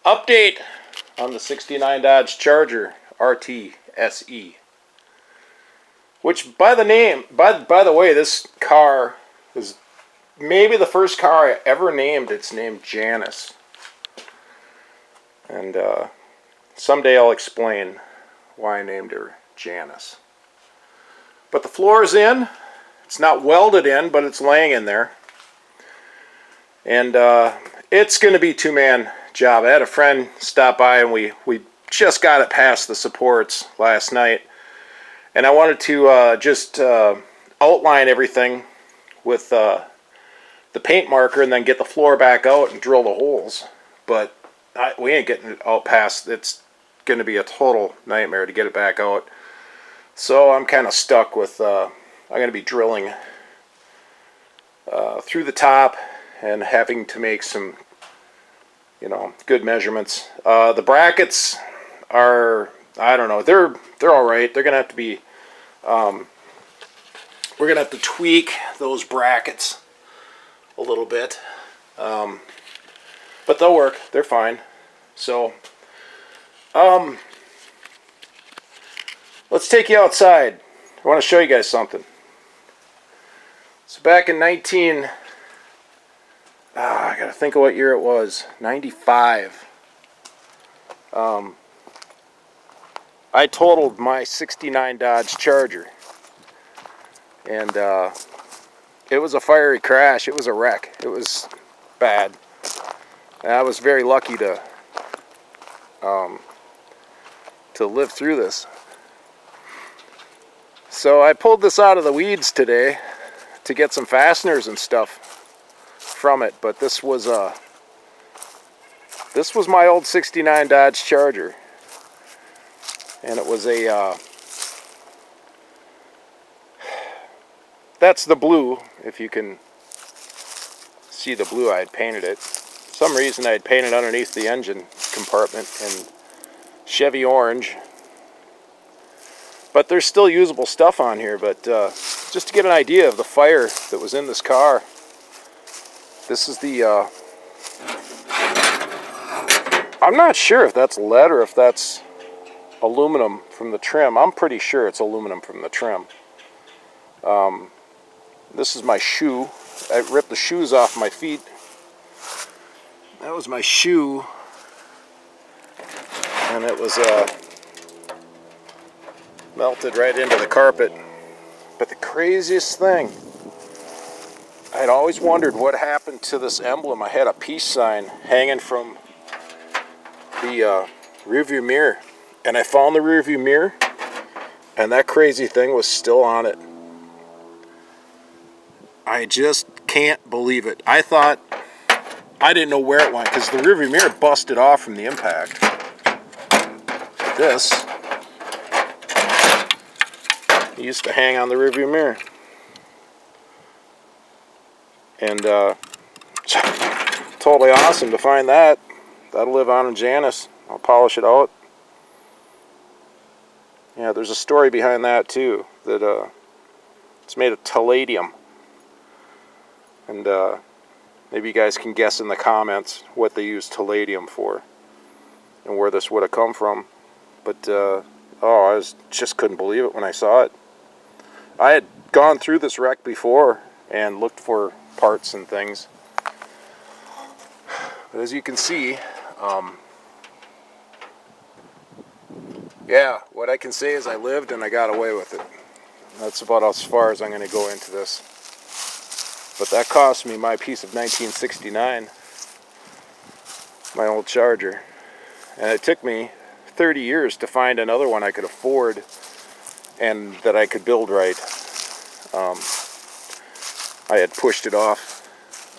Update on the 69 Dodge Charger RT SE. Which, by the way, this car is maybe the first car I ever named its name Janice. And someday I'll explain why I named her Janice. But the floor is in. It's not welded in, but it's laying in there. And it's going to be a two-man job. I had a friend stop by and we just got it past the supports last night. And I wanted to just outline everything with the paint marker and then get the floor back out and drill the holes. But we ain't getting it out past. It's going to be a total nightmare to get it back out. So I'm kind of stuck with, I'm going to be drilling through the top and having to make some, good measurements. The brackets are, I don't know, they're all right. They're going to have to be, we're going to have to tweak those brackets a little bit. But they'll work. They're fine. So, let's take you outside. I want to show you guys something. So back in I gotta think of what year it was. 95. I totaled my 69 Dodge Charger. And it was a fiery crash. It was a wreck. It was bad. And I was very lucky to live through this. So I pulled this out of the weeds today to get some fasteners and stuff from it, but this was my old 69 Dodge Charger, and it was a that's the blue. If you can see the blue, I had painted it. For some reason I had painted underneath the engine compartment in Chevy orange, but there's still usable stuff on here. But just to get an idea of the fire that was in this car, this is the I'm not sure if that's lead or if that's aluminum from the trim. I'm pretty sure it's aluminum from the trim. This is my shoe. I ripped the shoes off my feet. That was my shoe, and it was melted right into the carpet. But the craziest thing, I'd always wondered what happened to this emblem. I had a peace sign hanging from the rearview mirror, and I found the rearview mirror, and that crazy thing was still on it. I just can't believe it. I didn't know where it went because the rearview mirror busted off from the impact. This used to hang on the rearview mirror. And totally awesome to find that. That'll live on in Janice. I'll polish it out. Yeah, there's a story behind that too. That it's made of talladium. And maybe you guys can guess in the comments what they use talladium for and where this would have come from. But I just couldn't believe it when I saw it. I had gone through this wreck before and looked for parts and things. But as you can see, yeah, what I can say is I lived and I got away with it. That's about as far as I'm going to go into this. But that cost me my piece of 1969, my old Charger. And it took me 30 years to find another one I could afford and that I could build right. I had pushed it off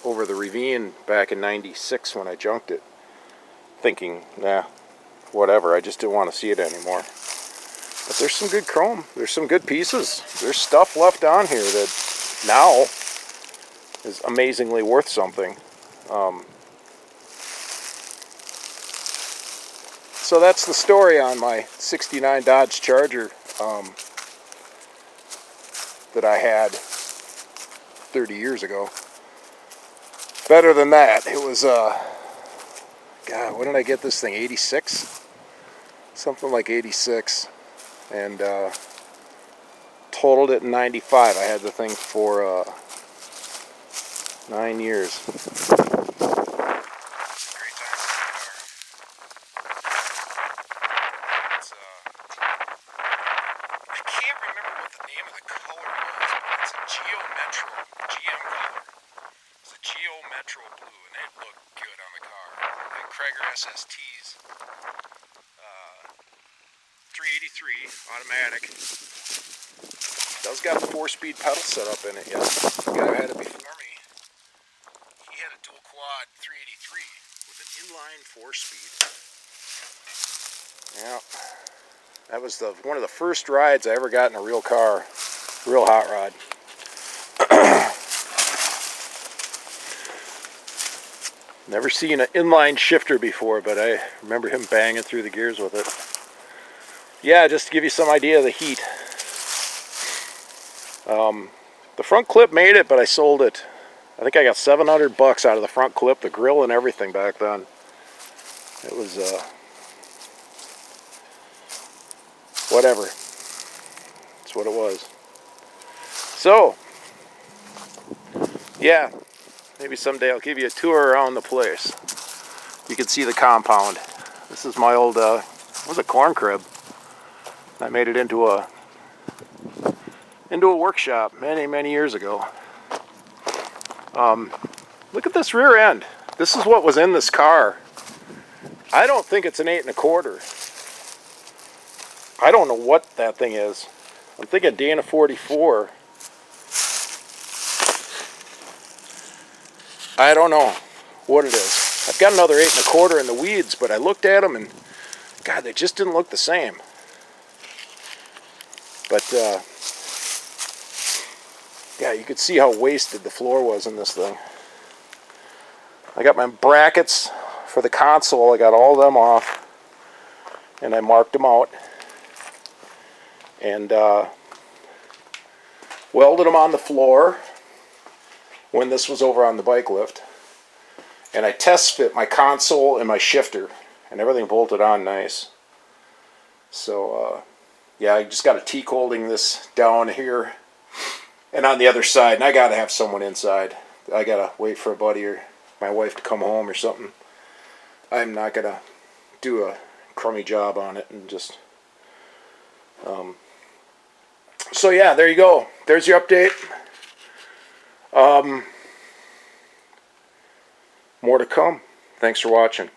over the ravine back in 96 when I junked it, thinking, nah, whatever, I just didn't want to see it anymore. But there's some good chrome, there's some good pieces, there's stuff left on here that now is amazingly worth something. So that's the story on my 69 Dodge Charger that I had 30 years ago. Better than that, it was God, when did I get this thing? 86? Something like 86. And totaled it in 95. I had the thing for 9 years. SSTs, 383 automatic. Does got a 4-speed pedal set up in it yet. The guy who had it before me, he had a dual quad 383 with an inline 4-speed. Yeah, that was one of the first rides I ever got in a real car, real hot rod. Never seen an inline shifter before, but I remember him banging through the gears with it. Yeah, just to give you some idea of the heat. The front clip made it, but I sold it. I think I got $700 out of the front clip, the grill and everything back then. It was, whatever. That's what it was. So, yeah. Maybe someday I'll give you a tour around the place. You can see the compound. This is my old, it was a corn crib. I made it into a workshop many years ago. Look at this rear end. This is what was in this car. I don't think it's an 8 1/4. I don't know what that thing is. I'm thinking Dana 44. I don't know what it is. I've got another 8 1/4 in the weeds, but I looked at them and, God, they just didn't look the same. But, yeah, you could see how wasted the floor was in this thing. I got my brackets for the console. I got all of them off, and I marked them out. And welded them on the floor when this was over on the bike lift, and I test fit my console and my shifter, and everything bolted on nice. So yeah, I just got a teak holding this down here and on the other side, and I gotta have someone inside. I gotta wait for a buddy or my wife to come home or something. I'm not gonna do a crummy job on it and just so yeah, there you go. There's your update. More to come. Thanks for watching.